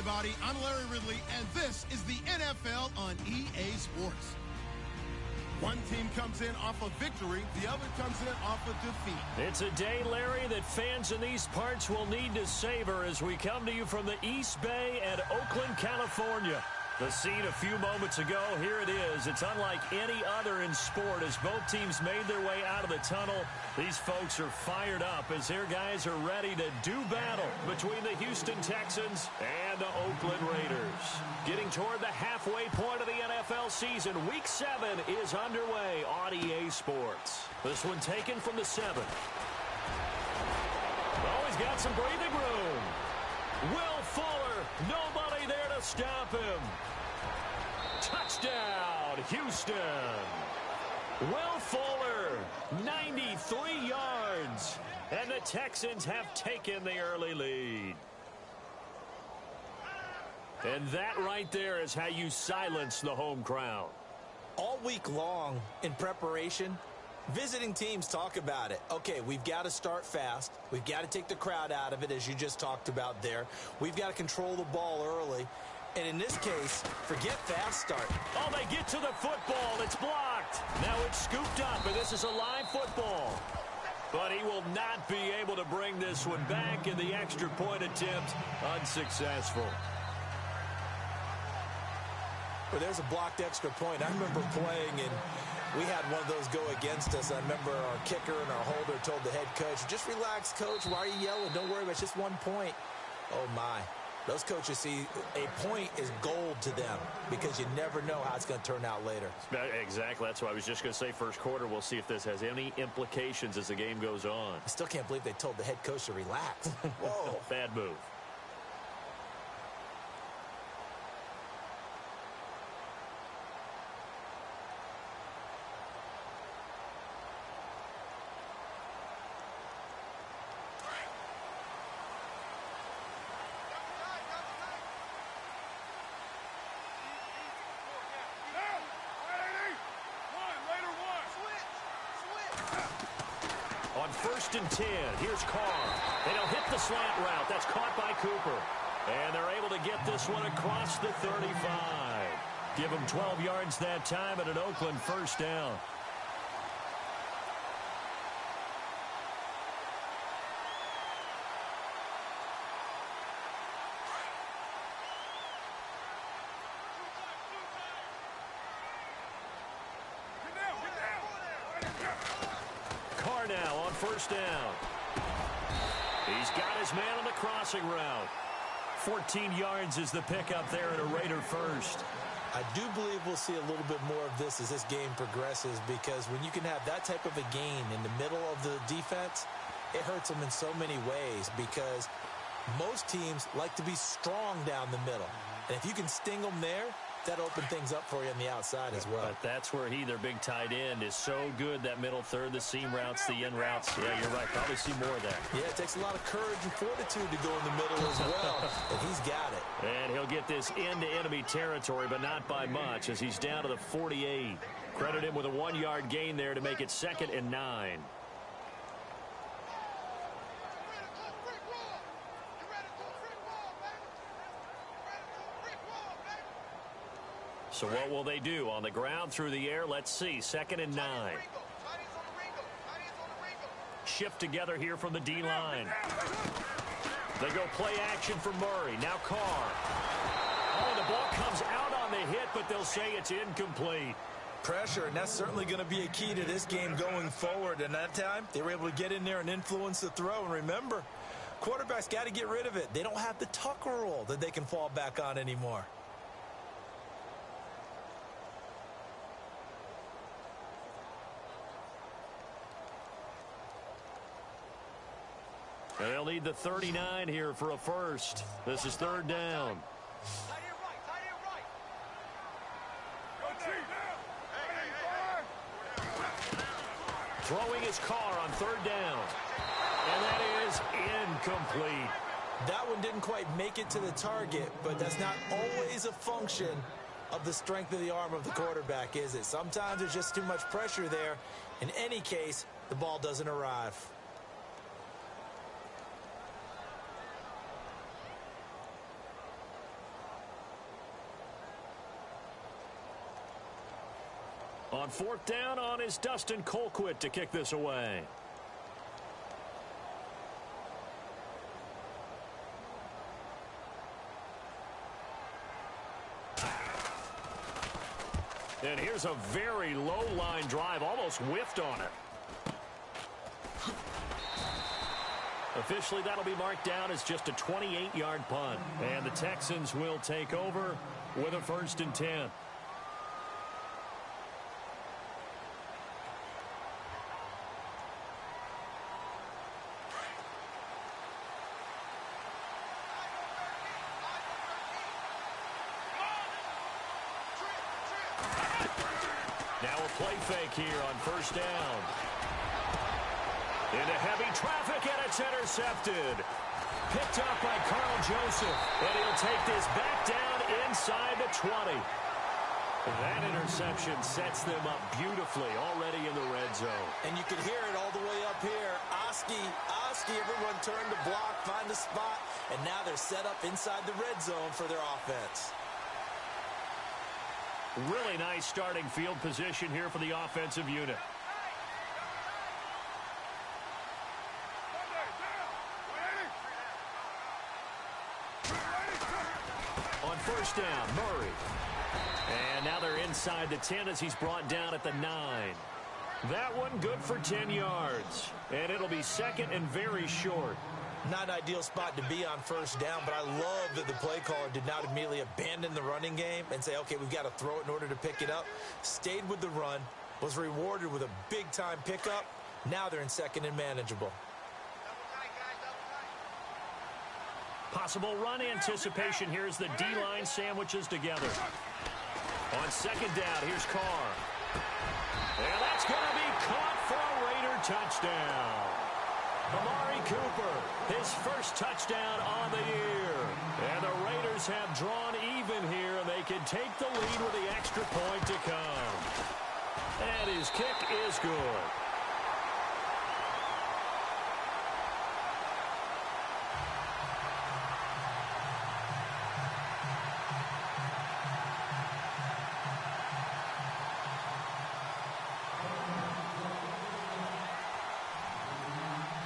everybody. I'm Larry Ridley, and this is the NFL on EA Sports. One team comes in off a victory, the other comes in off a defeat. It's a day, Larry, that fans in these parts will need to savor as we come to you from the East Bay and Oakland, California. The scene a few moments ago, here it is. It's unlike any other in sport as both teams made their way out of the tunnel. These folks are fired up as their guys are ready to do battle between the Houston Texans and the Oakland Raiders. Getting toward the halfway point of the NFL season, Week 7 is underway on EA Sports. This one taken from the 7. Oh, he's got some breathing room. Will Fuller, nobody there to stop him. Touchdown, Houston. Will Fuller, 93 yards. And the Texans have taken the early lead. And that right there is how you silence the home crowd. All week long in preparation, visiting teams talk about it. Okay, we've got to start fast. We've got to take the crowd out of it, as you just talked about there. We've got to control the ball early. And in this case, forget fast start. Oh, they get to the football. It's blocked. Now it's scooped up, and this is a live football. But he will not be able to bring this one back, and the extra point attempt unsuccessful. Well, there's a blocked extra point. I remember playing, and we had one of those go against us. I remember our kicker and our holder told the head coach, just relax, coach. Why are you yelling? Don't worry about it. It's just 1 point. Oh, my. Those coaches see a point is gold to them because you never know how it's going to turn out later. Exactly. That's what I was just going to say. First quarter, we'll see if this has any implications as the game goes on. I still can't believe they told the head coach to relax. Whoa. Bad move. On 1st and 10, here's Carr. And he'll hit the slant route. That's caught by Cooper. And they're able to get this one across the 35. Give him 12 yards that time at an Oakland first down. Now on 1st down. He's got his man on the crossing route. 14 yards is the pickup there at a Raider first. I do believe we'll see a little bit more of this as this game progresses because when you can have that type of a gain in the middle of the defense, it hurts them in so many ways because most teams like to be strong down the middle. And if you can sting them there, that opened things up for you on the outside as well. But that's where their big tight end, is so good, that middle third, the seam routes, the in routes. Yeah, you're right. Probably see more of that. Yeah, it takes a lot of courage and fortitude to go in the middle as well. And he's got it. And he'll get this into enemy territory, but not by much, as he's down to the 48. Credit him with a 1-yard gain there to make it 2nd and 9. So what will they do? On the ground, through the air, let's see. 2nd and 9. Shift together here from the D-line. They go play action for Murray. Now Carr. Oh, the ball comes out on the hit, but they'll say it's incomplete. Pressure, and that's certainly going to be a key to this game going forward. And that time, they were able to get in there and influence the throw. And remember, quarterbacks got to get rid of it. They don't have the Tucker rule that they can fall back on anymore. And they'll need the 39 here for a first. This is 3rd down. Throwing his Carr on 3rd down. And that is incomplete. That one didn't quite make it to the target, but that's not always a function of the strength of the arm of the quarterback, is it? Sometimes there's just too much pressure there. In any case, the ball doesn't arrive. On fourth down on is Dustin Colquitt to kick this away. And here's a very low-line drive, almost whiffed on it. Officially, that'll be marked down as just a 28-yard punt. And the Texans will take over with a 1st and 10. Now a play fake here on 1st down. Into heavy traffic, and it's intercepted. Picked up by Carl Joseph, and he'll take this back down inside the 20. That interception sets them up beautifully already in the red zone. And you can hear it all the way up here. Oski, everyone turned to block, find a spot, and now they're set up inside the red zone for their offense. Really nice starting field position here for the offensive unit. On 1st down, Murray. And now they're inside the 10 as he's brought down at the 9. That one good for 10 yards. And it'll be 2nd and very short. Not an ideal spot to be on 1st down, but I love that the play caller did not immediately abandon the running game and say, okay, we've got to throw it in order to pick it up. Stayed with the run, was rewarded with a big-time pickup. Now they're in 2nd and manageable. Possible run anticipation here as the D-line sandwiches together. On 2nd down, here's Carr. And that's going to be caught for a Raider touchdown. Amari Cooper, his 1st touchdown on the year. And the Raiders have drawn even here, and they can take the lead with the extra point to come. And his kick is good.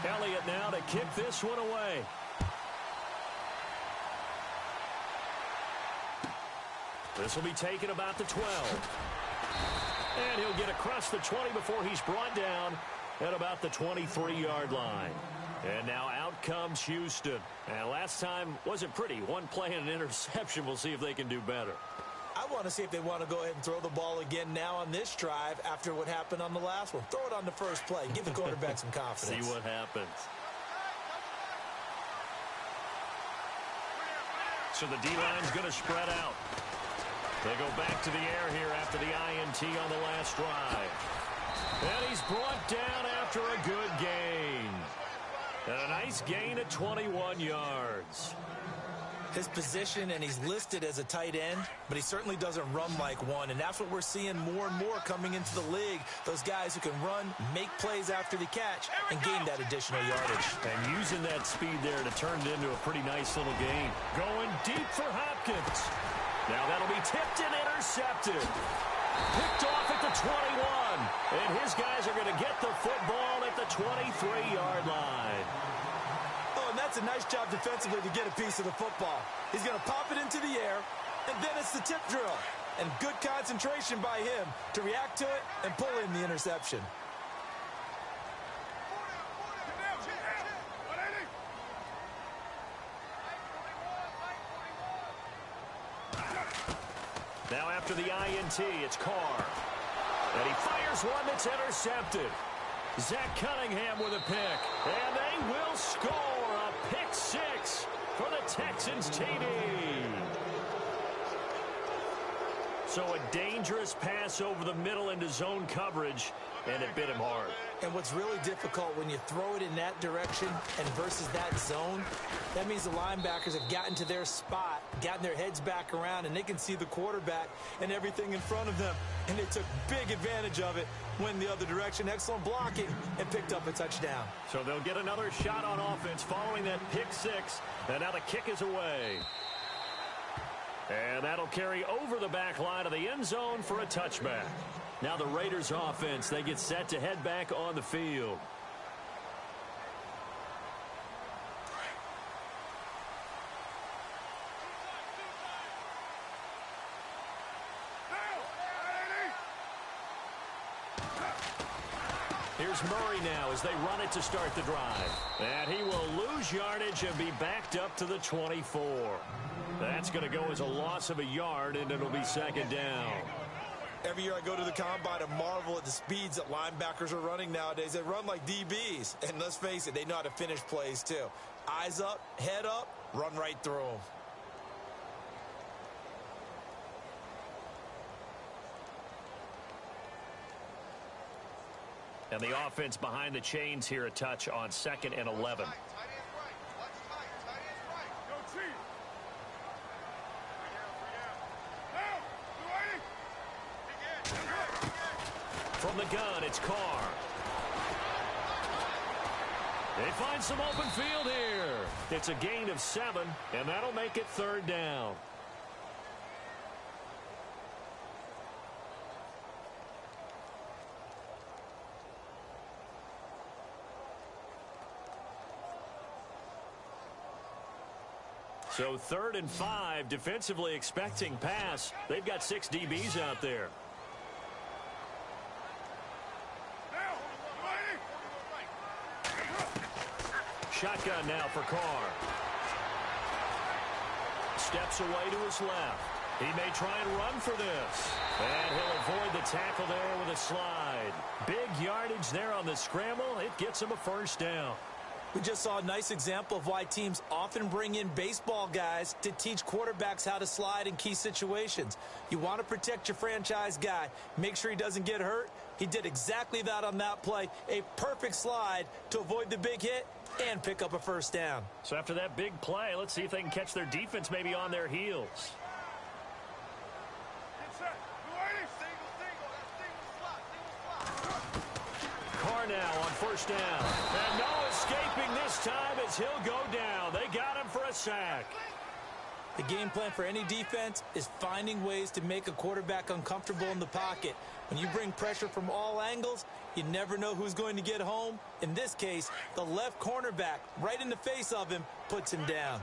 Elliott now to kick this one away. This will be taken about the 12. And he'll get across the 20 before he's brought down at about the 23-yard line. And now out comes Houston. And last time wasn't pretty. One play and an interception. We'll see if they can do better. I want to see if they want to go ahead and throw the ball again now on this drive after what happened on the last one. Throw it on the first play. Give the quarterback some confidence. See what happens. So the D-line's going to spread out. They go back to the air here after the INT on the last drive. And he's brought down after a good gain. And a nice gain at 21 yards. His position, and he's listed as a tight end, but he certainly doesn't run like one, and that's what we're seeing more and more coming into the league. Those guys who can run, make plays after the catch, and gain that additional yardage. And using that speed there to turn it into a pretty nice little gain. Going deep for Hopkins. Now that'll be tipped and intercepted. Picked off at the 21, and his guys are going to get the football at the 23-yard line. Oh, and that's a nice job defensively to get a piece of the football. He's going to pop it into the air, and then it's the tip drill. And good concentration by him to react to it and pull in the interception. Now after the INT, it's Carr. And he fires one that's intercepted. Zach Cunningham with a pick. And they will score a pick six for the Texans TD. So a dangerous pass over the middle into zone coverage, and it bit him hard. And what's really difficult when you throw it in that direction and versus that zone, that means the linebackers have gotten to their spot, gotten their heads back around, and they can see the quarterback and everything in front of them. And they took big advantage of it, went the other direction, excellent blocking, and picked up a touchdown. So they'll get another shot on offense following that pick six, and now the kick is away. And that'll carry over the back line of the end zone for a touchback. Now the Raiders offense, they get set to head back on the field. Here's Murray now as they run it to start the drive. And he will lose yardage and be backed up to the 24. That's going to go as a loss of a yard, and it'll be second down. Every year I go to the combine and marvel at the speeds that linebackers are running nowadays. They run like DBs. And let's face it, they know how to finish plays too. Eyes up, head up, run right through them. And the offense behind the chains here a touch on 2nd and 11. From the gun, it's Carr. They find some open field here. It's a gain of 7, and that'll make it 3rd down. So 3rd and 5, defensively expecting pass. They've got 6 DBs out there. Shotgun now for Carr. Steps away to his left. He may try and run for this. And he'll avoid the tackle there with a slide. Big yardage there on the scramble. It gets him a 1st down. We just saw a nice example of why teams often bring in baseball guys to teach quarterbacks how to slide in key situations. You want to protect your franchise guy. Make sure he doesn't get hurt. He did exactly that on that play. A perfect slide to avoid the big hit and pick up a 1st down. So after that big play, let's see if they can catch their defense maybe on their heels. Carr now on 1st down. And no escaping this time as he'll go down. They got him for a sack. The game plan for any defense is finding ways to make a quarterback uncomfortable in the pocket. When you bring pressure from all angles, you never know who's going to get home. In this case, the left cornerback, right in the face of him, puts him down.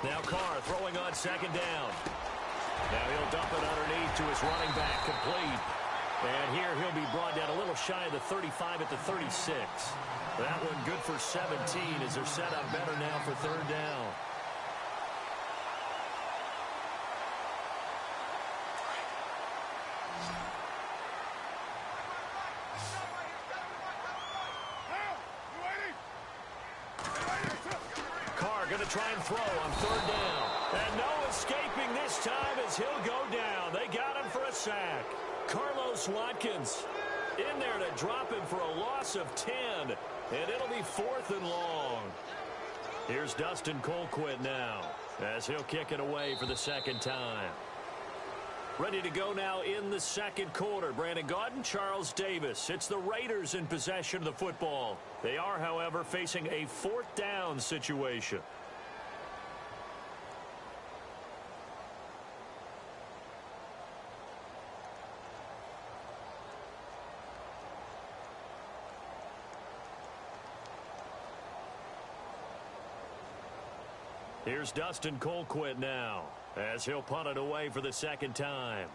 Now Carr throwing on 2nd down. Now he'll dump it underneath to his running back, complete. And here he'll be brought down a little shy of the 35 at the 36. That one good for 17 as they're set up better now for 3rd down. Carr going to try and throw on 3rd down. And no escaping this time as he'll go down. They got him for a sack. Carlos Watkins in there to drop him for a loss of 10. And it'll be 4th and long. Here's Dustin Colquitt now as he'll kick it away for the 2nd time. Ready to go now in the 2nd quarter. Brandon Gaudin, Charles Davis. It's the Raiders in possession of the football. They are, however, facing a 4th down situation. Here's Dustin Colquitt now as he'll punt it away for the 2nd time.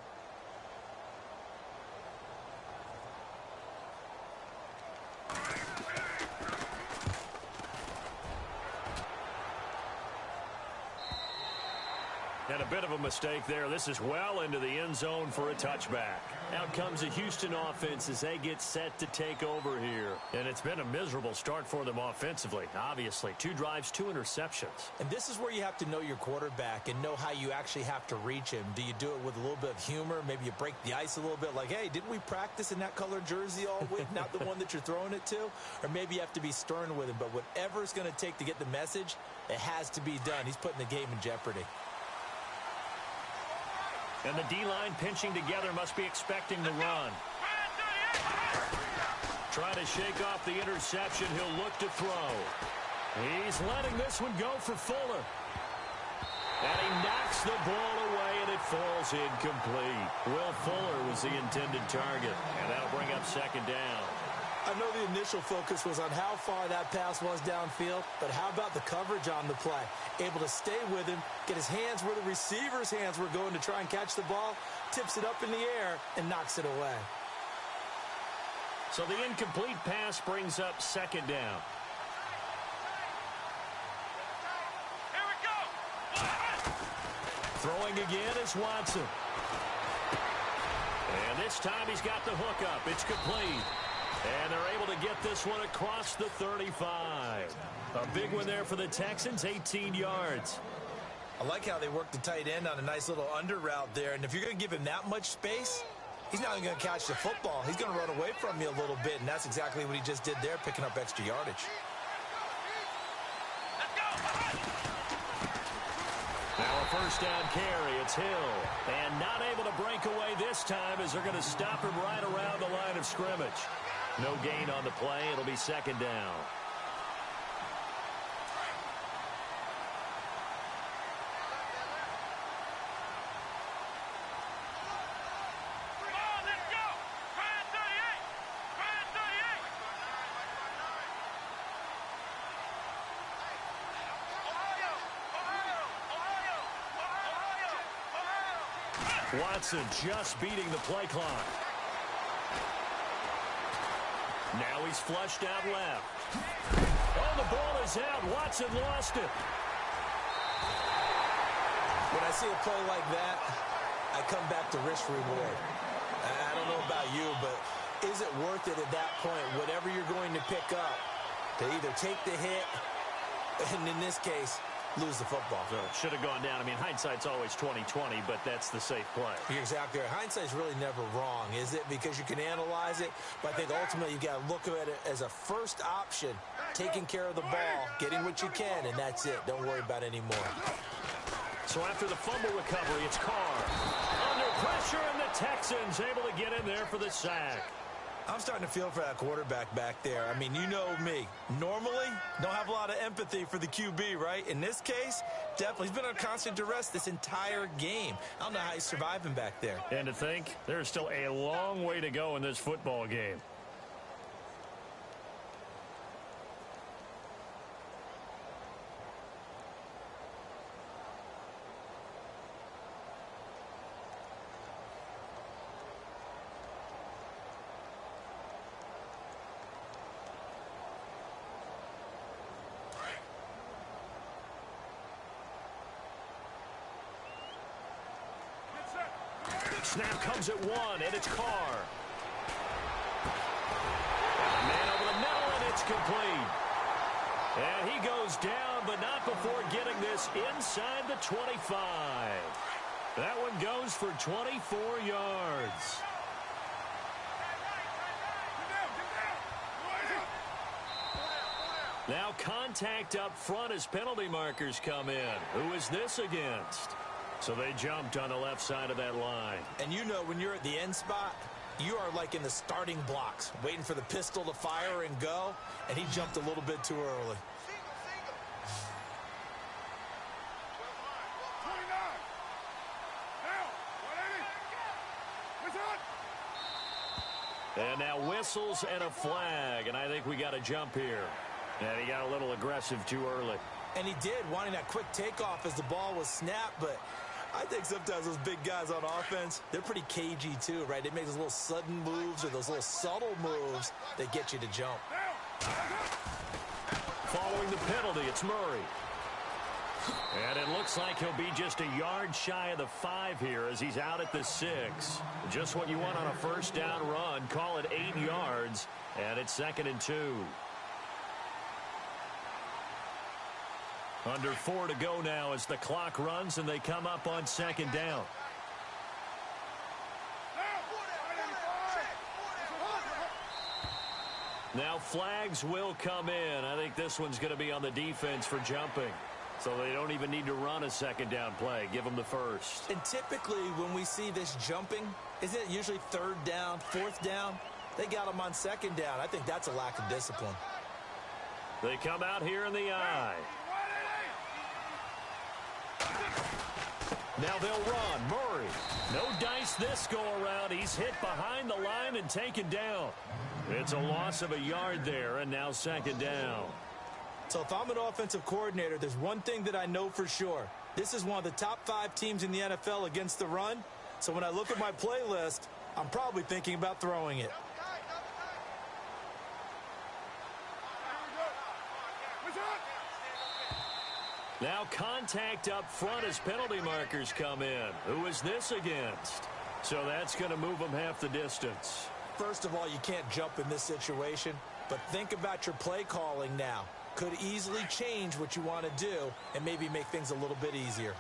And a bit of a mistake there. This is well into the end zone for a touchback. Out comes the Houston offense as they get set to take over here. And it's been a miserable start for them offensively, obviously. 2 drives, 2 interceptions. And this is where you have to know your quarterback and know how you actually have to reach him. Do you do it with a little bit of humor? Maybe you break the ice a little bit like, hey, didn't we practice in that color jersey all week? Not the one that you're throwing it to? Or maybe you have to be stern with him. But whatever it's going to take to get the message, it has to be done. He's putting the game in jeopardy. And the D-line pinching together must be expecting the run. Trying to shake off the interception. He'll look to throw. He's letting this one go for Fuller. And he knocks the ball away, and it falls incomplete. Will Fuller was the intended target, and that'll bring up second down. I know the initial focus was on how far that pass was downfield, but how about the coverage on the play? Able to stay with him, get his hands where the receiver's hands were going to try and catch the ball, tips it up in the air, and knocks it away. So the incomplete pass brings up second down. Here we go. Throwing again is Watson. And this time he's got the hook up. It's complete. And they're able to get this one across the 35. A big one there for the Texans, 18 yards. I like how they work the tight end on a nice little under route there. And if you're going to give him that much space, he's not going to catch the football. He's going to run away from you a little bit, and that's exactly what he just did there, picking up extra yardage. Now a first down carry. It's Hill. And not able to break away this time as they're going to stop him right around the line of scrimmage. No gain on the play. It'll be second down. Watson just beating the play clock. Now he's flushed out left. Oh, the ball is out. Watson lost it. When I see a play like that, I come back to risk reward. I don't know about you, but is it worth it at that point, whatever you're going to pick up, to either take the hit, and in this case, lose the football? So it should have gone down. I mean, hindsight's always 20/20, but that's the safe play. You're exactly right. Hindsight's really never wrong, is it? Because you can analyze it, but I think ultimately you got to look at it as a first option, taking care of the ball, getting what you can, and that's it. Don't worry about it anymore. So after the fumble recovery, it's Carr. Under pressure, and the Texans able to get in there for the sack. I'm starting to feel for that quarterback back there. I mean, you know me. Normally, don't have a lot of empathy for the QB, right? In this case, definitely. He's been under constant duress this entire game. I don't know how he's surviving back there. And to think, there's still a long way to go in this football game. Snap comes at one, and it's Carr. Man over the middle, and it's complete. And he goes down, but not before getting this inside the 25. That one goes for 24 yards. Now contact up front as penalty markers come in. Who is this against? So they jumped on the left side of that line. And you know, when you're at the end spot, you are like in the starting blocks, waiting for the pistol to fire and go, and he jumped a little bit too early. And now whistles and a flag, and I think we got a jump here. And he got a little aggressive too early. And he did, wanting that quick takeoff as the ball was snapped, but I think sometimes those big guys on offense, they're pretty cagey too, right? They make those little sudden moves or those little subtle moves that get you to jump. Following the penalty, it's Murray. And it looks like he'll be just a yard shy of the 5 here as he's out at the 6. Just what you want on a first down run. Call it 8 yards, and it's 2nd and 2. Under 4 to go now as the clock runs and they come up on 2nd down. Now flags will come in. I think this one's going to be on the defense for jumping. So they don't even need to run a 2nd down play. Give them the first. And typically when we see this jumping, isn't it usually 3rd down, 4th down? They got him on second down. I think that's a lack of discipline. They come out here in the eye. Now they'll run. Murray. No dice this go-around. He's hit behind the line and taken down. It's a loss of a yard there, and now second down. So if I'm an offensive coordinator, there's one thing that I know for sure. This is one of the top 5 teams in the NFL against the run. So when I look at my playlist, I'm probably thinking about throwing it. Now contact up front as penalty markers come in. Who is this against? So that's going to move them half the distance. First of all, you can't jump in this situation, but think about your play calling now. Could easily change what you want to do and maybe make things a little bit easier.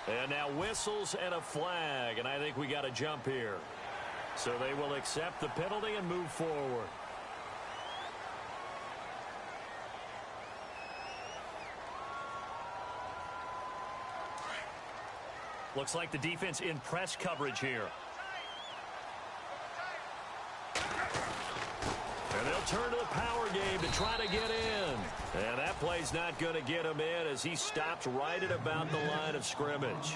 And now whistles and a flag, and I think we got a jump here. So they will accept the penalty and move forward. Looks like the defense in press coverage here. And they'll turn to the power game to try to get in. And that play's not going to get him in as he stopped right at about the line of scrimmage.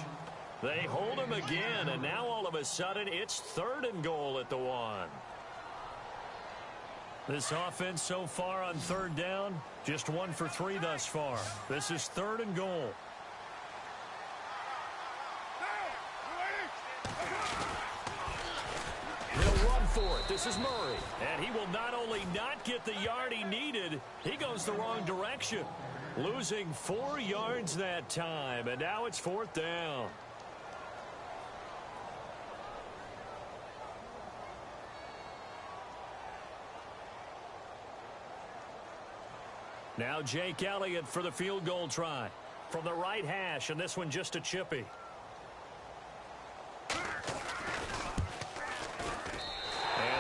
They hold him again, and now all of a sudden it's 3rd and goal at the 1. This offense so far on 3rd down, just 1 for 3 thus far. This is 3rd and goal. He'll run for it. This is Murray. And he will not only not get the yard he needed, he goes the wrong direction. Losing 4 yards that time, and now it's 4th down. Now Jake Elliott for the field goal try. From the right hash, and this one just a chippy. And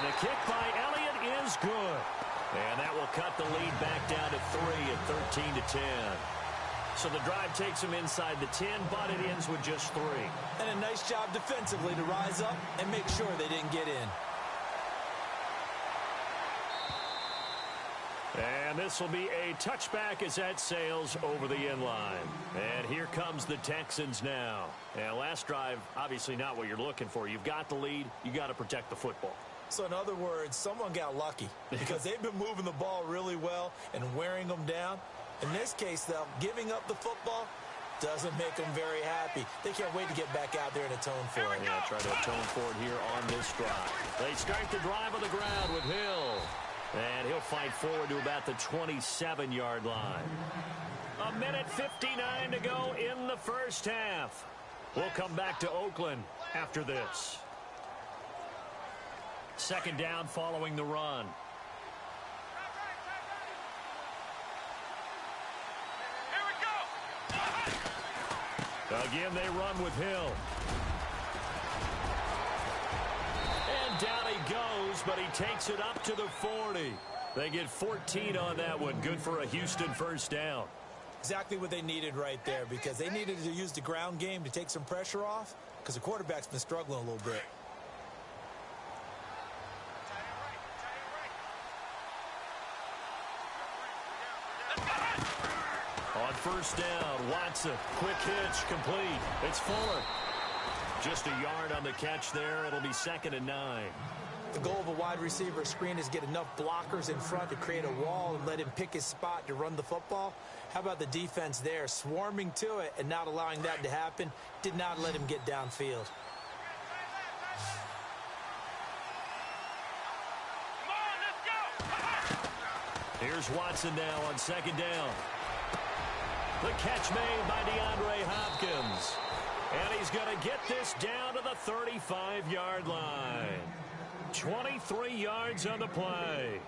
the kick by Elliott is good. And that will cut the lead back down to 3 at 13-10. So the drive takes him inside the 10, but it ends with just 3. And a nice job defensively to rise up and make sure they didn't get in. And this will be a touchback as that sails over the end line. And here comes the Texans now. And last drive, obviously not what you're looking for. You've got the lead. You got to protect the football. So in other words, someone got lucky because they've been moving the ball really well and wearing them down. In this case, though, giving up the football doesn't make them very happy. They can't wait to get back out there and atone for it. Yeah, try to atone for it here on this drive. They start the drive on the ground with Hill. And he'll fight forward to about the 27-yard line. 1:59 to go in the first half. We'll come back to Oakland after this. Second down following the run. Here we go. Again, they run with Hill. And down he goes, but he takes it up to the 40. They get 14 on that one. Good for a Houston first down. Exactly what they needed right there, because they needed to use the ground game to take some pressure off, because the quarterback's been struggling a little bit. On first down, Watson, quick hitch, complete. It's Fuller. Just a yard on the catch there. It'll be 2nd and 9. The goal of a wide receiver screen is get enough blockers in front to create a wall and let him pick his spot to run the football. How about the defense there, swarming to it and not allowing that to happen? Did not let him get downfield. Come on, let's go. Here's Watson now on 2nd down. The catch made by DeAndre Hopkins. And he's going to get this down to the 35-yard line. 23 yards on the play.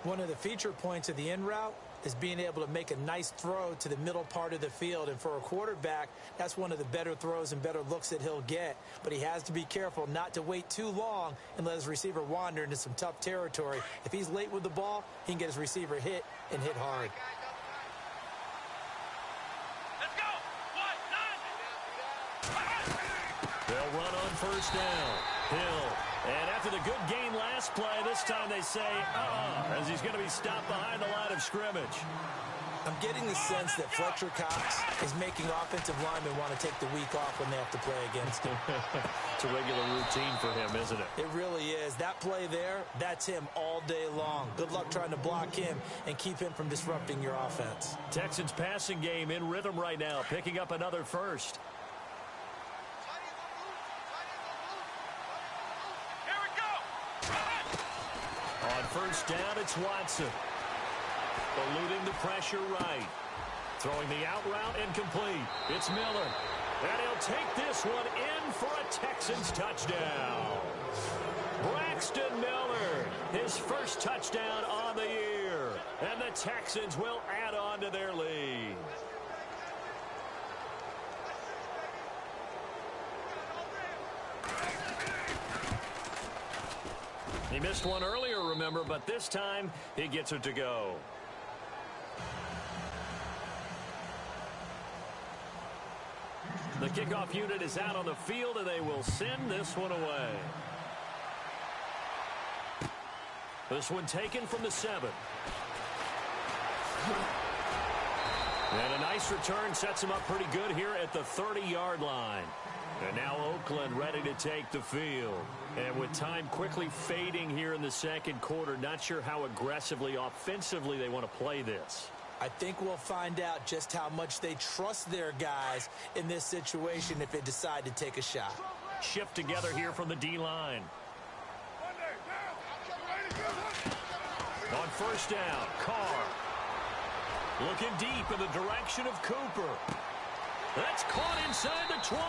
One of the feature points of the in route is being able to make a nice throw to the middle part of the field. And for a quarterback, that's one of the better throws and better looks that he'll get. But he has to be careful not to wait too long and let his receiver wander into some tough territory. If he's late with the ball, he can get his receiver hit and hit hard. They'll run on first down. Hill. And after the good game last play, this time they say, as he's going to be stopped behind the line of scrimmage. I'm getting the sense that Fletcher Cox is making offensive linemen want to take the week off when they have to play against him. It's a regular routine for him, isn't it? It really is. That play there, that's him all day long. Good luck trying to block him and keep him from disrupting your offense. Texans passing game in rhythm right now, picking up another first. Here we go. On first down, it's Watson. Eluding the pressure right. Throwing the out route incomplete. It's Miller. And he'll take this one in for a Texans touchdown. Braxton Miller, his first touchdown on the year. And the Texans will add on to their lead. He missed one earlier, remember, but this time he gets it to go. The kickoff unit is out on the field, and they will send this one away. This one taken from the 7. And a nice return sets him up pretty good here at the 30-yard line. And now Oakland ready to take the field. And with time quickly fading here in the second quarter, not sure how aggressively, offensively they want to play this. I think we'll find out just how much they trust their guys in this situation if they decide to take a shot. Shift together here from the D-line. On first down, Carr. Looking deep in the direction of Cooper. That's caught inside the 20.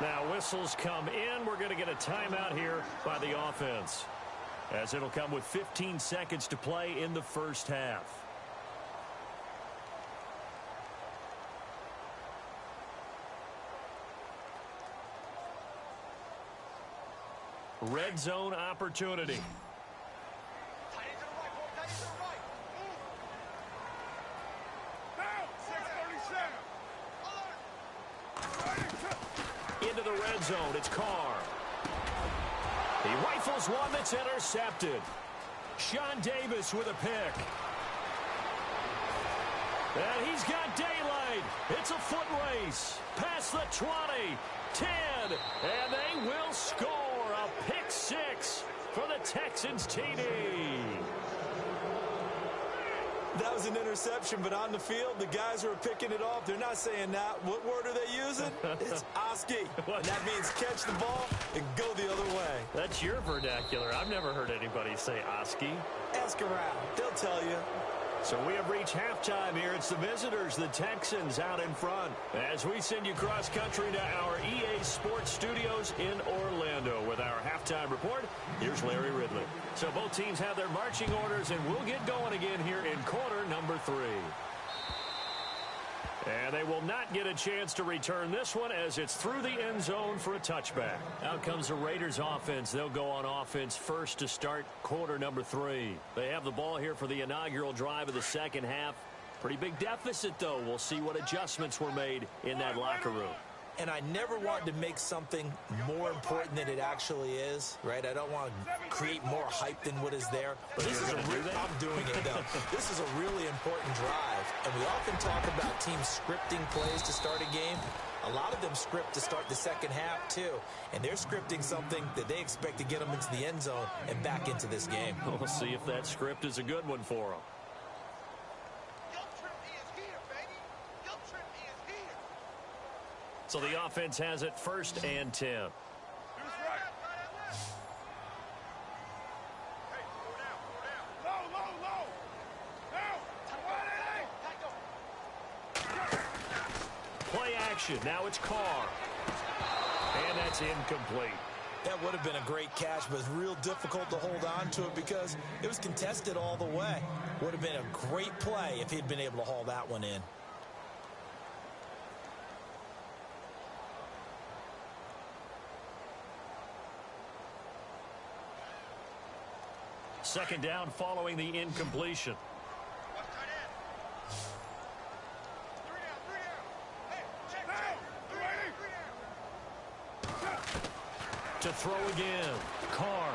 Now whistles come in. We're going to get a timeout here by the offense, as it'll come with 15 seconds to play in the first half. Red zone opportunity. Into the red zone, it's Carr. He rifles one that's intercepted. Sean Davis with a pick. And he's got daylight. It's a foot race. Past the 20, 10, and they will score. A pick 6 for the Texans TD. That was an interception, but on the field, the guys who are picking it off, they're not saying that. What word are they using? It's Oski. And that means catch the ball and go the other way. That's your vernacular. I've never heard anybody say Oski. Ask around. They'll tell you. So we have reached halftime here. It's the visitors, the Texans, out in front. As we send you cross-country to our EA Sports Studios in Orlando with our halftime report, here's Larry Ridley. So both teams have their marching orders, and we'll get going again here in quarter number 3. And they will not get a chance to return this one as it's through the end zone for a touchback. Out comes the Raiders offense. They'll go on offense first to start quarter number 3. They have the ball here for the inaugural drive of the second half. Pretty big deficit, though. We'll see what adjustments were made in that locker room. And I never want to make something more important than it actually is, right? I don't want to create more hype than what is there. But this is I'm doing it, though. This is a really important drive. And we often talk about teams scripting plays to start a game. A lot of them script to start the second half, too. And they're scripting something that they expect to get them into the end zone and back into this game. We'll see if that script is a good one for them. So the offense has it first and 10. Play action. Now it's Carr. And that's incomplete. That would have been a great catch, but it's real difficult to hold on to it because it was contested all the way. Would have been a great play if he'd been able to haul that one in. Second down following the incompletion. To throw again. Carr.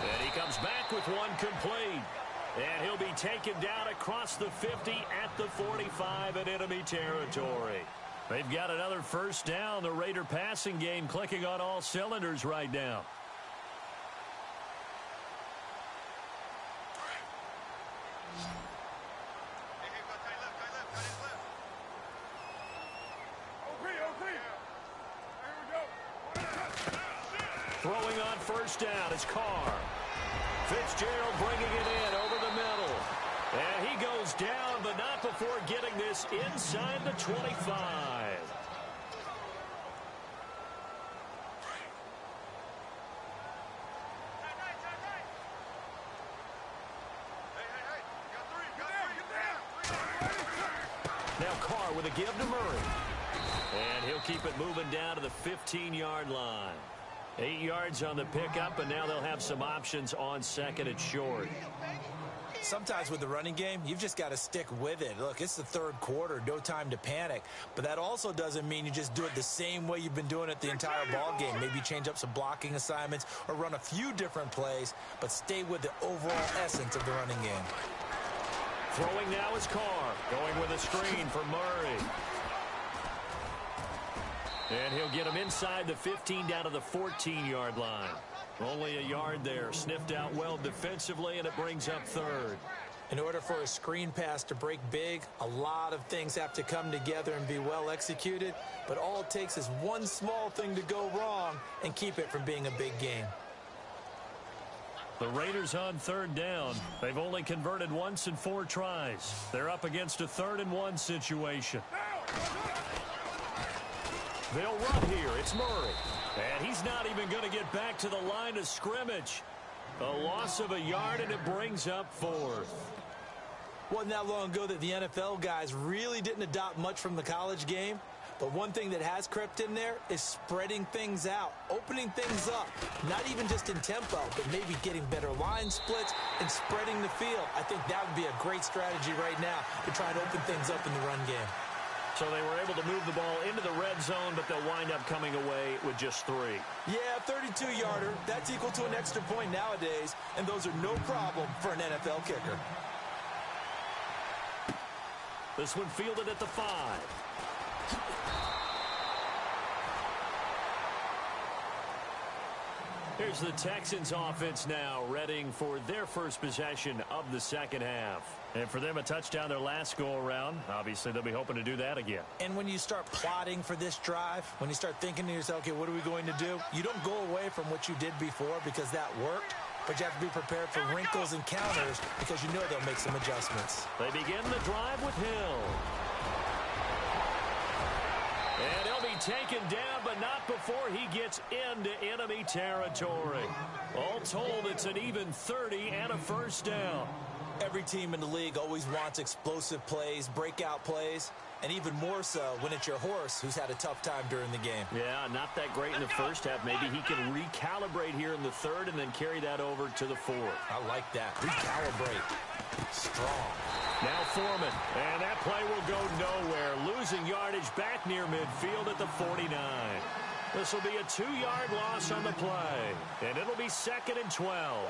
And he comes back with one complete. And he'll be taken down across the 50 at the 45 in enemy territory. They've got another first down. The Raider passing game clicking on all cylinders right now. Throwing on first down is Carr. Fitzgerald bringing it in over the middle. And he goes down, but not before getting this inside the 25. Now Carr with a give to Murray. And he'll keep it moving down to the 15-yard line. 8 yards on the pickup, and now they'll have some options on second and short. Sometimes with the running game, you've just got to stick with it. Look, it's the third quarter, no time to panic. But that also doesn't mean you just do it the same way you've been doing it the entire ball game. Maybe change up some blocking assignments or run a few different plays, but stay with the overall essence of the running game. Throwing now is Carr, going with a screen for Murray. And he'll get him inside the 15 down to the 14-yard line. Only a yard there. Sniffed out well defensively, and it brings up third. In order for a screen pass to break big, a lot of things have to come together and be well executed. But all it takes is one small thing to go wrong and keep it from being a big game. The Raiders on third down. They've only converted once in 4 tries. They're up against a 3rd-and-1 situation. They'll run here. It's Murray. And he's not even going to get back to the line of scrimmage. A loss of a yard, and it brings up 4th. Wasn't that long ago that the NFL guys really didn't adopt much from the college game. But one thing that has crept in there is spreading things out, opening things up, not even just in tempo, but maybe getting better line splits and spreading the field. I think that would be a great strategy right now to try and open things up in the run game. So they were able to move the ball into the red zone, but they'll wind up coming away with just 3. Yeah, 32-yarder. That's equal to an extra point nowadays, and those are no problem for an NFL kicker. This one fielded at the 5. Here's the Texans offense now, readying for their first possession of the second half. And for them, a touchdown their last go-around. Obviously, they'll be hoping to do that again. And when you start plotting for this drive, when you start thinking to yourself, okay, what are we going to do? You don't go away from what you did before because that worked, but you have to be prepared for wrinkles and counters because you know they'll make some adjustments. They begin the drive with Hill. And he'll be taken down, but not before he gets into enemy territory. All told, it's an even 30 and a first down. Every team in the league always wants explosive plays, breakout plays, and even more so when it's your horse who's had a tough time during the game. Yeah, not that great in the first half. Maybe he can recalibrate here in the third and then carry that over to the 4th. I like that. Recalibrate. Strong. Now Foreman, and that play will go nowhere. Losing yardage back near midfield at the 49. This will be a 2-yard loss on the play, and it'll be 2nd and 12.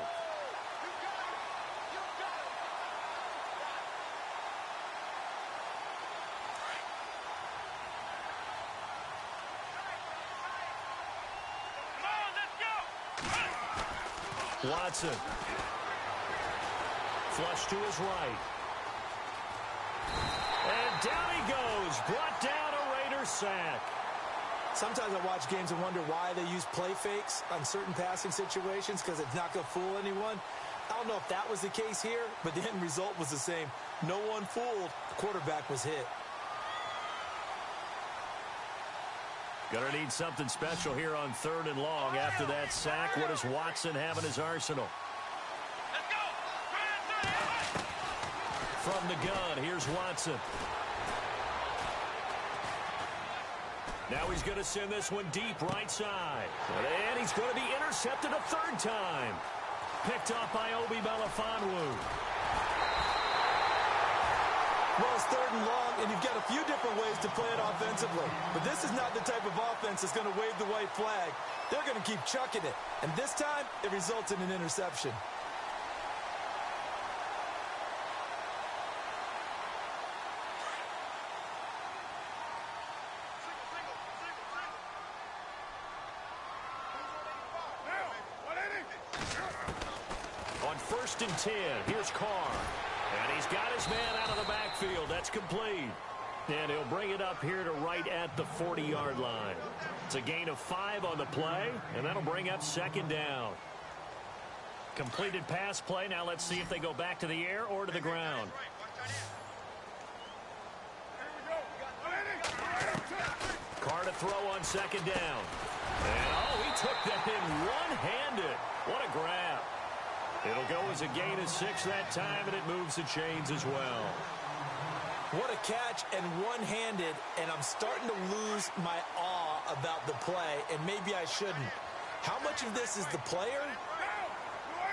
Watson. Flush to his right. And down he goes. Brought down a Raider sack. Sometimes I watch games and wonder why they use play fakes on certain passing situations because it's not going to fool anyone. I don't know if that was the case here, but the end result was the same. No one fooled. The quarterback was hit. Gonna need something special here on 3rd and long after that sack. What does Watson have in his arsenal? Let's go! From the gun, here's Watson. Now he's going to send this one deep right side. And he's going to be intercepted a 3rd time. Picked off by Obi Melifonwu. Well, it's 3rd and long, and you've got a few different ways to play it offensively. But this is not the type of offense that's going to wave the white flag. They're going to keep chucking it. And this time, it results in an interception. On 1st and 10, here's Carr. And he's got his man out of the backfield. That's complete. And he'll bring it up here to right at the 40-yard line. It's a gain of 5 on the play, and that'll bring up 2nd down. Completed pass play. Now let's see if they go back to the air or to the ground. Carr to throw on 2nd down. And, oh, he took that in one-handed. What a grab. It'll go as a gain of 6 that time, and it moves the chains as well. What a catch, and one-handed, and I'm starting to lose my awe about the play, and maybe I shouldn't. How much of this is the player?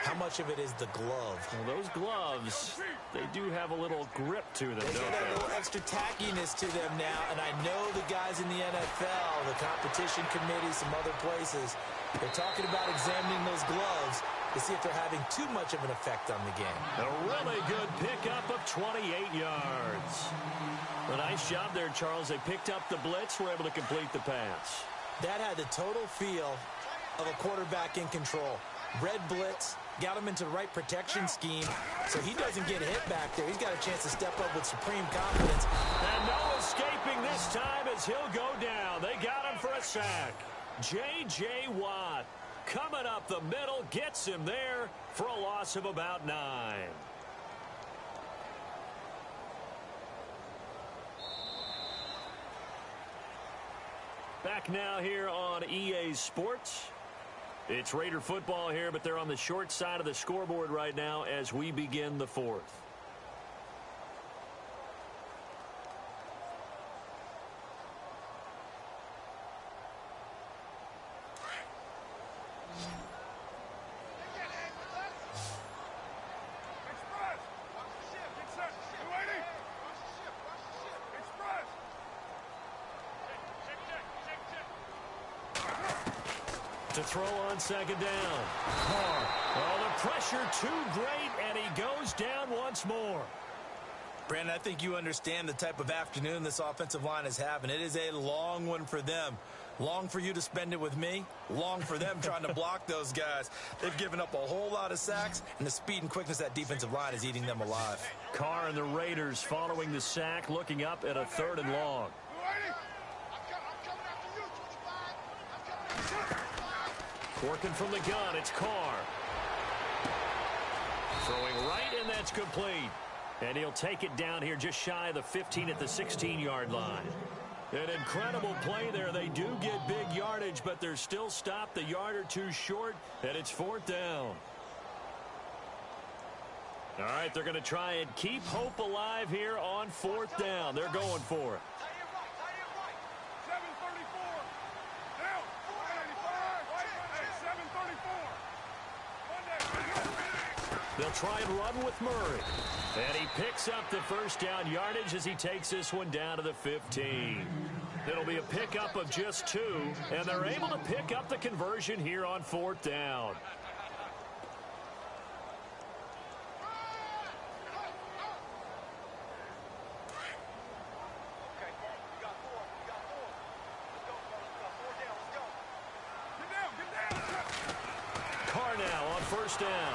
How much of it is the glove? Well, those gloves, they do have a little grip to them, They don't got a they? little extra tackiness to them now, and I know the guys in the NFL, the competition committee, some other places, they're talking about examining those gloves to see if they're having too much of an effect on the game. A really good pickup of 28 yards. A nice job there, Charles. They picked up the blitz, were able to complete the pass. That had the total feel of a quarterback in control. Red blitz, got him into the right protection scheme, so he doesn't get hit back there. He's got a chance to step up with supreme confidence. And no escaping this time as he'll go down. They got him for a sack. J.J. Watt coming up the middle, gets him there for a loss of about 9. Back now here on EA Sports. It's Raider football here, but they're on the short side of the scoreboard right now as we begin the 4th. To throw on 2nd down. Carr. Oh, the pressure too great, and he goes down once more. Brandon, I think you understand the type of afternoon this offensive line is having. It is a long one for them. Long for you to spend it with me. Long for them trying to block those guys. They've given up a whole lot of sacks, and the speed and quickness of that defensive line is eating them alive. Carr and the Raiders following the sack, looking up at a 3rd and long. Working from the gun, it's Carr. Throwing right, and that's complete. And he'll take it down here just shy of the 15 at the 16-yard line. An incredible play there. They do get big yardage, but they're still stopped a yard or two short, and it's 4th down. All right, they're going to try and keep hope alive here on 4th down. They're going for it. They'll try and run with Murray. And he picks up the 1st down yardage as he takes this one down to the 15. It'll be a pickup of just 2, and they're able to pick up the conversion here on 4th down. Carr now on 1st down.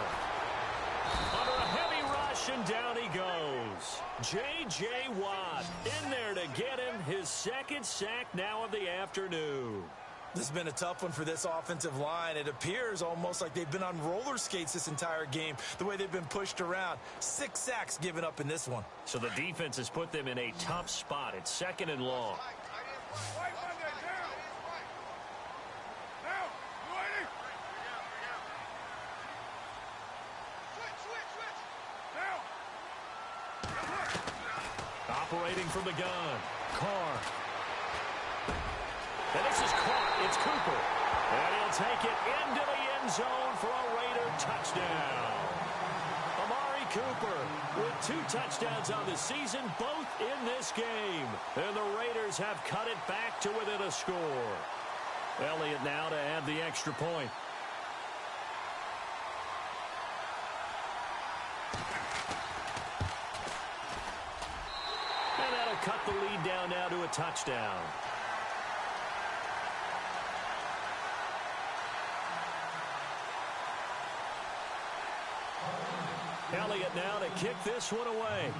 Under a heavy rush, and down he goes. J.J. Watt in there to get him his 2nd sack now of the afternoon. This has been a tough one for this offensive line. It appears almost like they've been on roller skates this entire game, the way they've been pushed around. 6 sacks given up in this one. So the defense has put them in a tough spot. It's 2nd and long. Operating from the gun, Carr. And this is caught. It's Cooper. And he'll take it into the end zone for a Raider touchdown. Amari Cooper with 2 touchdowns on the season, both in this game. And the Raiders have cut it back to within a score. Elliott now to add the extra point. And that'll cut the lead down now to a touchdown. Elliott now to kick this one away.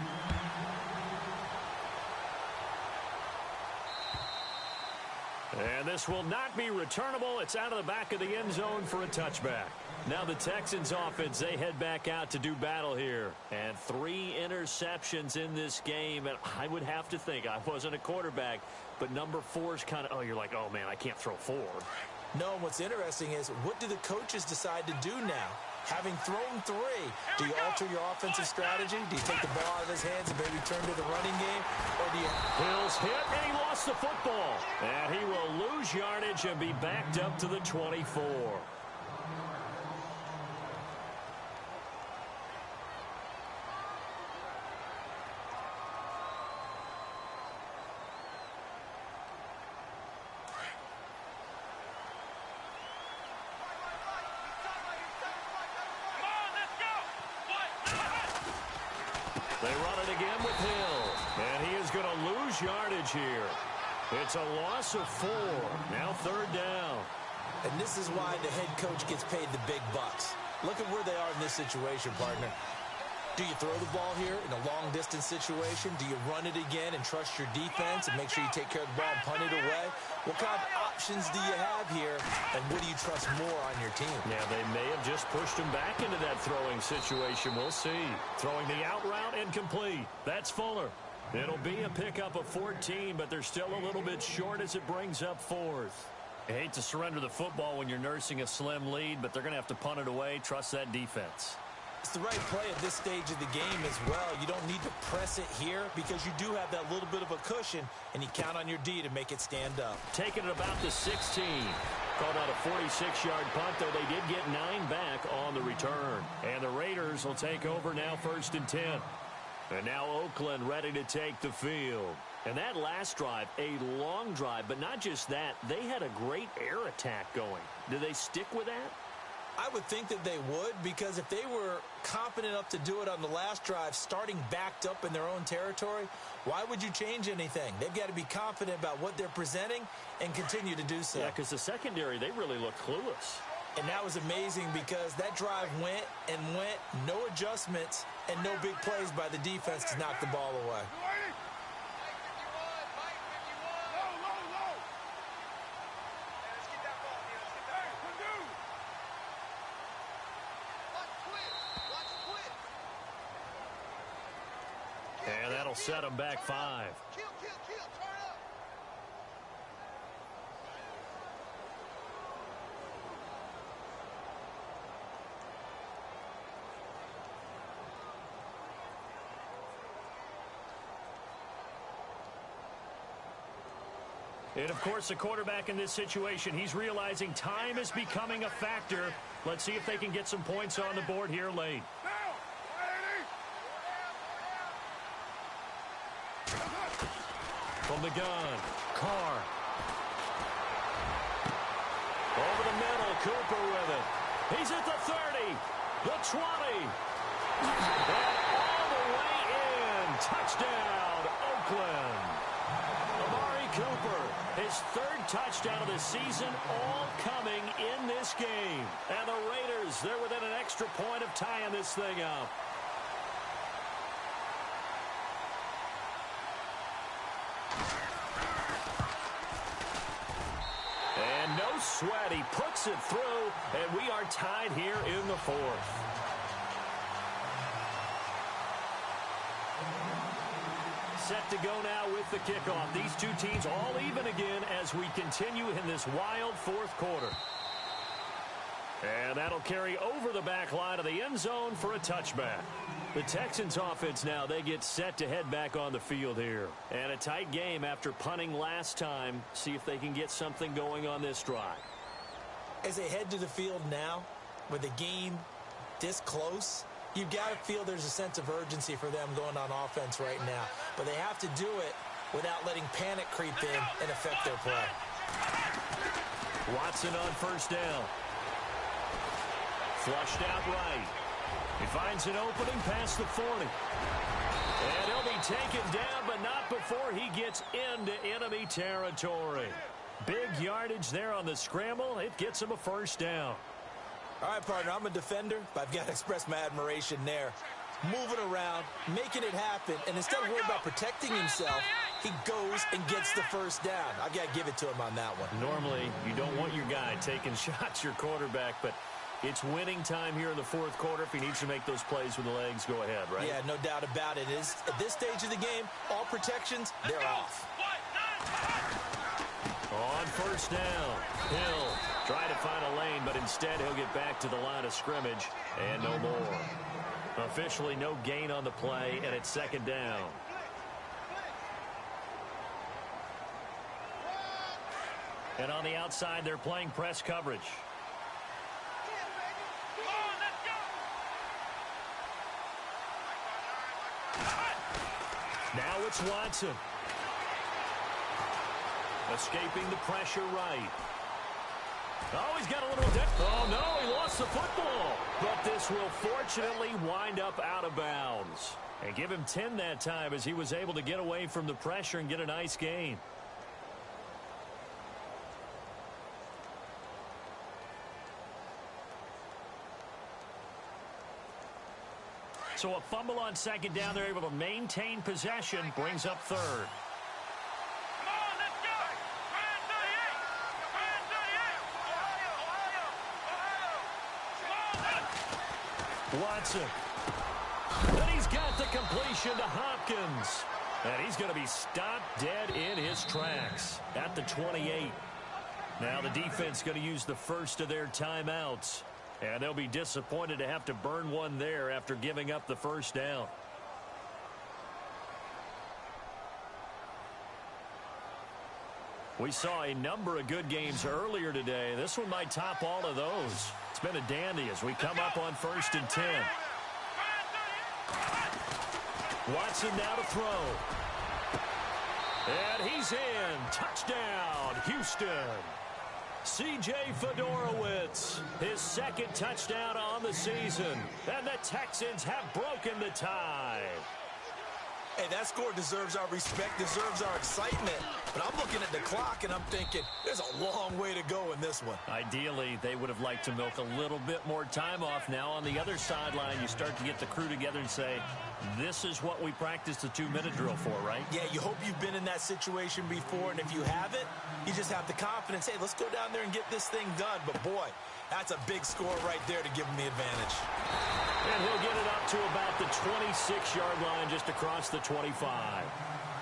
And this will not be returnable. It's out of the back of the end zone for a touchback. Now the Texans offense, they head back out to do battle here. And 3 interceptions in this game. And I would have to think, I wasn't a quarterback, but number 4 is kind of, you're like, oh, man, I can't throw 4. No, and what's interesting is, what do the coaches decide to do now? Having thrown 3, do you alter your offensive strategy? Do you take the ball out of his hands and maybe turn to the running game? Or do you... Hill's hit, and he lost the football. And he will lose yardage and be backed up to the 24. They run it again with Hill, and he is going to lose yardage here. It's a loss of 4. Now 3rd down. And this is why the head coach gets paid the big bucks. Look at where they are in this situation, partner. Do you throw the ball here in a long-distance situation? Do you run it again and trust your defense and make sure you take care of the ball and punt it away? What kind of options do you have here, and what do you trust more on your team? Yeah, they may have just pushed him back into that throwing situation. We'll see. Throwing the out route incomplete. That's Fuller. It'll be a pickup of 14, but they're still a little bit short as it brings up 4th. I hate to surrender the football when you're nursing a slim lead, but they're going to have to punt it away. Trust that defense. It's the right play at this stage of the game as well. You don't need to press it here because you do have that little bit of a cushion, and you count on your D to make it stand up. Taking it about the 16. Called out a 46-yard punt, though they did get 9 back on the return. And the Raiders will take over now 1st and 10. And now Oakland ready to take the field. And that last drive, a long drive, but not just that, they had a great air attack going. Do they stick with that? I would think that they would, because if they were confident enough to do it on the last drive, starting backed up in their own territory, why would you change anything? They've got to be confident about what they're presenting and continue to do so. Yeah, because the secondary, they really look clueless. And that was amazing because that drive went and went, no adjustments, and no big plays by the defense to knock the ball away. And that'll set them back 5. And, of course, the quarterback in this situation, he's realizing time is becoming a factor. Let's see if they can get some points on the board here late. From the gun, Carr. Over the middle, Cooper with it. He's at the 30, the 20. And all the way in. Touchdown, Oakland. Cooper, his 3rd touchdown of the season, all coming in this game. And the Raiders, they're within an extra point of tying this thing up. And no sweat, he puts it through, and we are tied here in the 4th. Set to go now with the kickoff. These two teams all even again as we continue in this wild 4th quarter. And that'll carry over the back line of the end zone for a touchback. The Texans offense now, they get set to head back on the field here. And a tight game after punting last time. See if they can get something going on this drive. As they head to the field now, with the game this close, You've got to feel there's a sense of urgency for them going on offense right now. But they have to do it without letting panic creep in and affect their play. Watson on first down. Flushed out right. He finds an opening past the 40. And he'll be taken down, but not before he gets into enemy territory. Big yardage there on the scramble. It gets him a first down. All right, partner, I'm a defender, but I've got to express my admiration there. Moving around, making it happen, and instead of worrying about protecting himself, he goes and gets the first down. I've got to give it to him on that one. Normally, you don't want your guy taking shots, your quarterback, but it's winning time here in the fourth quarter. If he needs to make those plays with the legs, go ahead, right? Yeah, no doubt about it. At this stage of the game, all protections, they're off. On first down, Hill trying to find a lane, but instead he'll get back to the line of scrimmage and no more. Officially no gain on the play, and it's second down. And on the outside, they're playing press coverage. Now it's Watson. Escaping the pressure right. Oh, he's got a little depth. Oh, no, he lost the football. But this will fortunately wind up out of bounds. And give him 10 that time as he was able to get away from the pressure and get a nice gain. So a fumble on second down. They're able to maintain possession. Brings up third. Watson. And he's got the completion to Hopkins. And he's going to be stopped dead in his tracks at the 28. Now the defense going to use the first of their timeouts. And they'll be disappointed to have to burn one there after giving up the first down. We saw a number of good games earlier today. This one might top all of those. It's been a dandy as we come up on 1st and 10. Watson now to throw. And he's in. Touchdown, Houston. C.J. Fedorowicz, his second touchdown on the season. And the Texans have broken the tie. Hey, that score deserves our respect, deserves our excitement. But I'm looking at the clock, and I'm thinking there's a long way to go in this one. Ideally, they would have liked to milk a little bit more time off. Now on the other sideline, you start to get the crew together and say, this is what we practiced the 2-minute drill for, right? Yeah, you hope you've been in that situation before, and if you haven't, you just have the confidence, hey, let's go down there and get this thing done. But, boy, that's a big score right there to give them the advantage. And he'll get it up to about the 26-yard line just across the 25.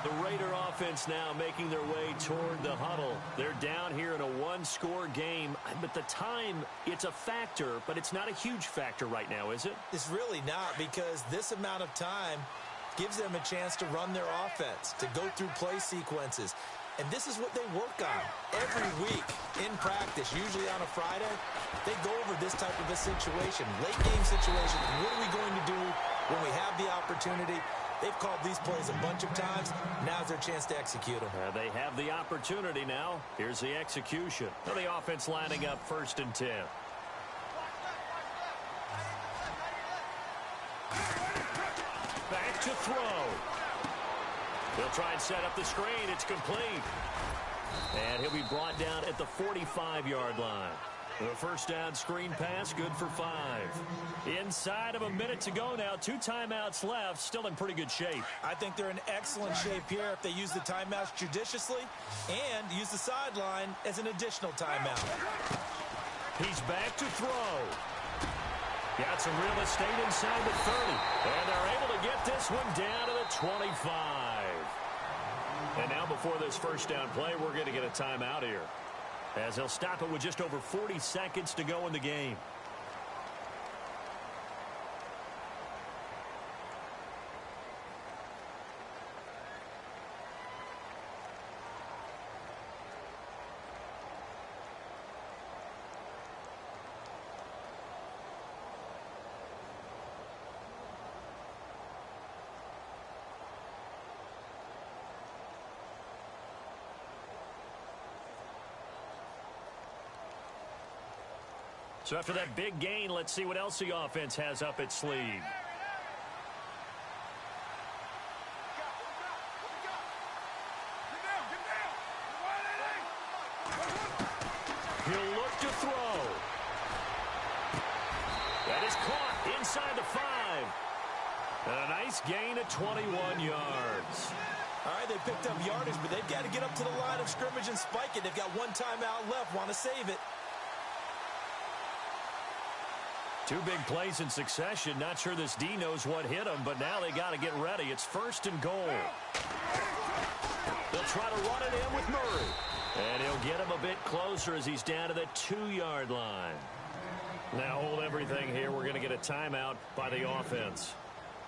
The Raider offense now making their way toward the huddle. They're down here in a one-score game. But the time, it's a factor, but it's not a huge factor right now, is it? It's really not, because this amount of time gives them a chance to run their offense, to go through play sequences. And this is what they work on every week in practice, usually on a Friday. They go over this type of a situation, late game situation. What are we going to do when we have the opportunity? They've called these plays a bunch of times. Now's their chance to execute them. They have the opportunity now. Here's the execution. Now the offense lining up 1st and 10. Back to throw. He'll try and set up the screen. It's complete. And he'll be brought down at the 45-yard line. The first down screen pass, good for 5. Inside of a minute to go now. 2 timeouts left. Still in pretty good shape. I think they're in excellent shape here if they use the timeouts judiciously and use the sideline as an additional timeout. He's back to throw. Got some real estate inside the 30. And they're able to get this one down to the 25. And now before this first down play, we're going to get a timeout here, as they'll stop it with just over 40 seconds to go in the game. So after that big gain, let's see what else the offense has up its sleeve. He'll look to throw. That is caught inside the 5. And a nice gain of 21 yards. All right, they picked up yardage, but they've got to get up to the line of scrimmage and spike it. They've got one timeout left, want to save it. 2 big plays in succession. Not sure this D knows what hit him, but now they got to get ready. It's 1st and goal. They'll try to run it in with Murray. And he'll get him a bit closer as he's down to the 2-yard line. Now hold everything here. We're going to get a timeout by the offense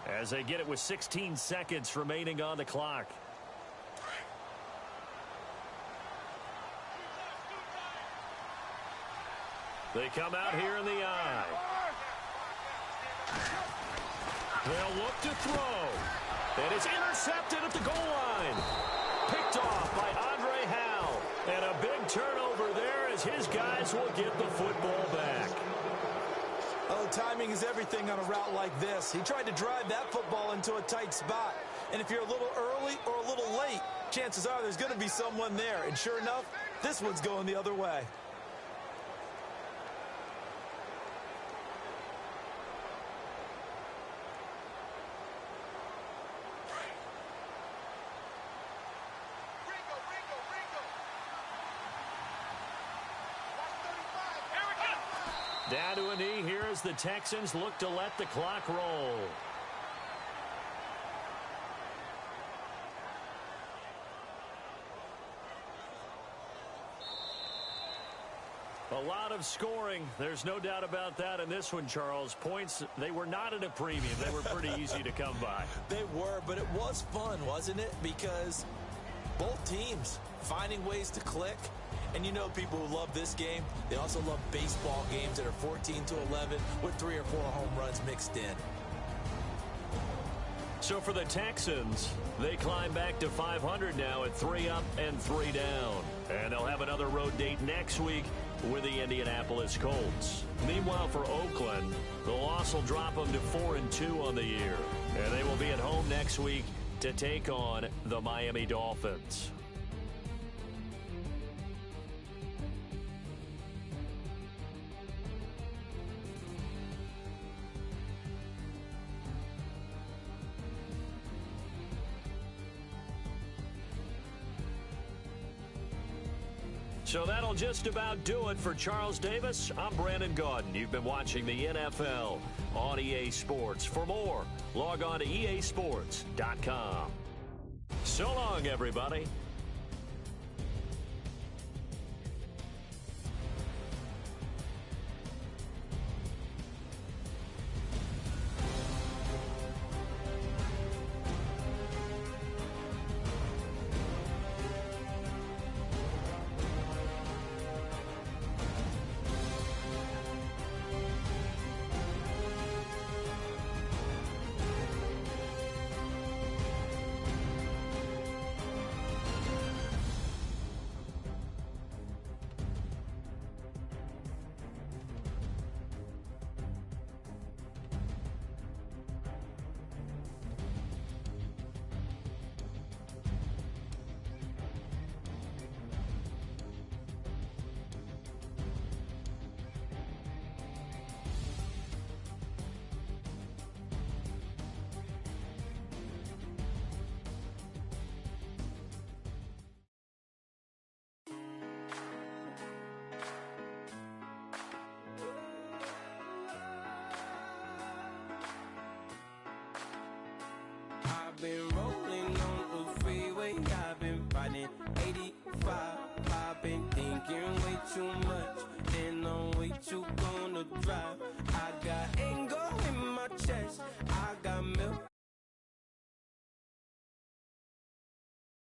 as they get it with 16 seconds remaining on the clock. They come out here in the eye. They'll look to throw. And it's intercepted at the goal line. Picked off by Andre Howell. And a big turnover there as his guys will get the football back. Oh, timing is everything on a route like this. He tried to drive that football into a tight spot. And if you're a little early or a little late, chances are there's going to be someone there. And sure enough, this one's going the other way. Down to a knee here as the Texans look to let the clock roll. A lot of scoring. There's no doubt about that in this one, Charles. Points, they were not at a premium. They were pretty easy to come by. They were, but it was fun, wasn't it? Because both teams finding ways to click. And you know people who love this game, they also love baseball games that are 14-11 with 3 or 4 home runs mixed in. So for the Texans, they climb back to 500 now at 3 up and 3 down. And they'll have another road date next week with the Indianapolis Colts. Meanwhile for Oakland, the loss will drop them to 4-2 on the year. And they will be at home next week to take on the Miami Dolphins. So that'll just about do it for Charles Davis. I'm Brandon Gaudin. You've been watching the NFL on EA Sports. For more, log on to easports.com. So long, everybody. Been rolling on the freeway, I've been fighting 85. I've been thinking way too much, and